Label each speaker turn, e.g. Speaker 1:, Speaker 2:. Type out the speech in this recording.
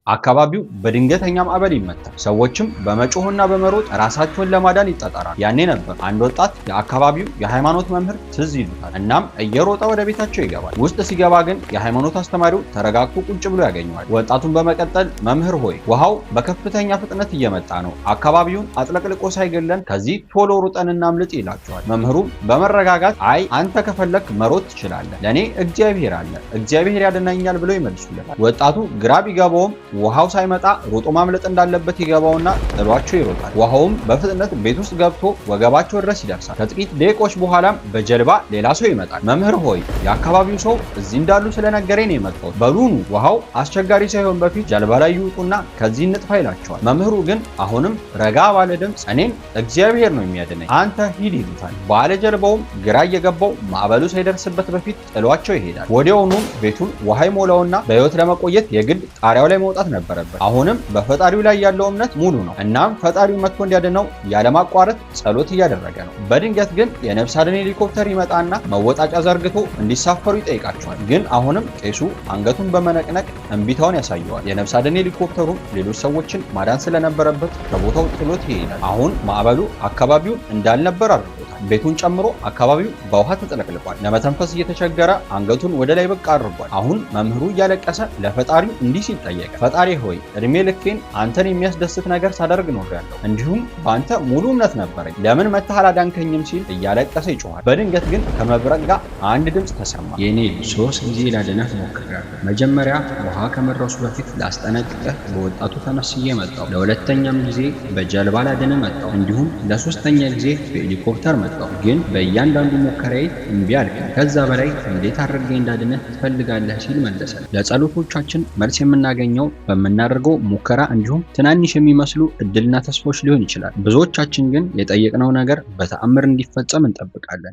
Speaker 1: አካባቢው በድንገተኛ ማዕበል ይመታል። ሰዎችም በመጮህና በመሮጥ ራሳቸውን ለማዳን ይጣጣራሉ። ያኔ ነበር አንድ ወጣት የአካባቢው የሃይማኖት መምህር ትዝ ይሉታል። እናም እየሮጠ ወደ ቤታቸው ይገባል። ውስጥ ሲገባ ግን የሃይማኖት አስተማሪው ተረጋግቶ ቁጭ ብሎ ያገኘዋል። ወጣቱን በመቀጠል መምህር ሆይ ውሃው በከፍተኛ ፍጥነት እየመጣ ነው፣ አካባቢውን አጥለቅልቆ ሳይገለን ከዚህ ቶሎ ሩጠን እናምልጥ ይላቸዋል። መምህሩም በመረጋጋት አይ አንተ ከፈለክ መሮጥ ትችላለህ፣ ለኔ እግዚአብሔር አለ፣ እግዚአብሔር ያድነኛል ብሎ ይመልሱለታል። ወጣቱ ግራ ቢገባውም ውሃው ሳይመጣ ሮጦ ማምለጥ እንዳለበት ይገባውና ጥሏቸው ይሮጣል። ውሃውም በፍጥነት ቤት ውስጥ ገብቶ ወገባቸው ድረስ ይደርሳል። ከጥቂት ደቂቆች በኋላም በጀልባ ሌላ ሰው ይመጣል። መምህር ሆይ የአካባቢው ሰው እዚህ እንዳሉ ስለነገረኝ ነው የመጣሁት፣ በሉኑ ውሃው አስቸጋሪ ሳይሆን በፊት ጀልባ ላይ ይውጡና ከዚህ እንጥፋ ይላቸዋል። መምህሩ ግን አሁንም ረጋ ባለ ድምፅ እኔን እግዚአብሔር ነው የሚያድነኝ፣ አንተ ሂድ ይሉታል። ባለ ጀልባውም ግራ እየገባው ማዕበሉ ሳይደርስበት በፊት ጥሏቸው ይሄዳል። ወዲያውኑም ቤቱን ውሃ ይሞላውና በሕይወት ለመቆየት የግድ ጣሪያው ላይ መውጣት ነበረበት። አሁንም በፈጣሪው ላይ ያለው እምነት ሙሉ ነው። እናም ፈጣሪው መጥቶ እንዲያድነው ያለማቋረጥ ጸሎት እያደረገ ነው። በድንገት ግን የነፍስ አድን ሄሊኮፕተር ይመጣና መወጣጫ ዘርግቶ እንዲሳፈሩ ይጠይቃቸዋል። ግን አሁንም ቄሱ አንገቱን በመነቅነቅ እምቢታውን ያሳየዋል። የነፍስ አድን ሄሊኮፕተሩ ሌሎች ሰዎችን ማዳን ስለነበረበት ከቦታው ጥሎት ይሄዳል። አሁን ማዕበሉ አካባቢውን እንዳልነበር አድርጎታል። ቤቱን ጨምሮ አካባቢው በውሃ ተጥለቅልቋል። ለመተንፈስ እየተቸገረ አንገቱን ወደ ላይ ብቅ አድርጓል። አሁን መምህሩ እያለቀሰ ለፈጣሪው እንዲህ ሲል ጠየቀ። ፈጣሪ ሆይ እድሜ ልኬን አንተን የሚያስደስት ነገር ሳደርግ ኖሬያለሁ፣ እንዲሁም በአንተ ሙሉ እምነት ነበረኝ፣ ለምን መጥተህ አላዳንከኝም ሲል እያለቀሰ ይጮኻል። በድንገት ግን ከመብረቅ ጋር አንድ ድምፅ ተሰማ።
Speaker 2: የኔ 3 ጊዜ ላድነህ ሞክሬያለሁ። መጀመሪያ ውሃ ከመድረሱ በፊት ላስጠነቅቅህ በወጣቱ ተመስዬ መጣሁ። ለሁለተኛም ጊዜ በጀልባ ላድንህ መጣሁ። እንዲሁም ለሶስተኛ ጊዜ በሄሊኮፕተር መጣሁ። ግን በእያንዳንዱ ሙከራዬ እምቢ አልከኝ። ከዛ በላይ እንዴት አድርጌ እንዳድነህ ትፈልጋለህ ሲል መለሰ። ለጸሎቶቻችን መልስ የምናገኘው በምናደርገው ሙከራ እንዲሁም ትናንሽ የሚመስሉ እድልና ተስፋዎች ሊሆን ይችላል። ብዙዎቻችን ግን የጠየቅነው ነገር በተአምር እንዲፈጸም እንጠብቃለን።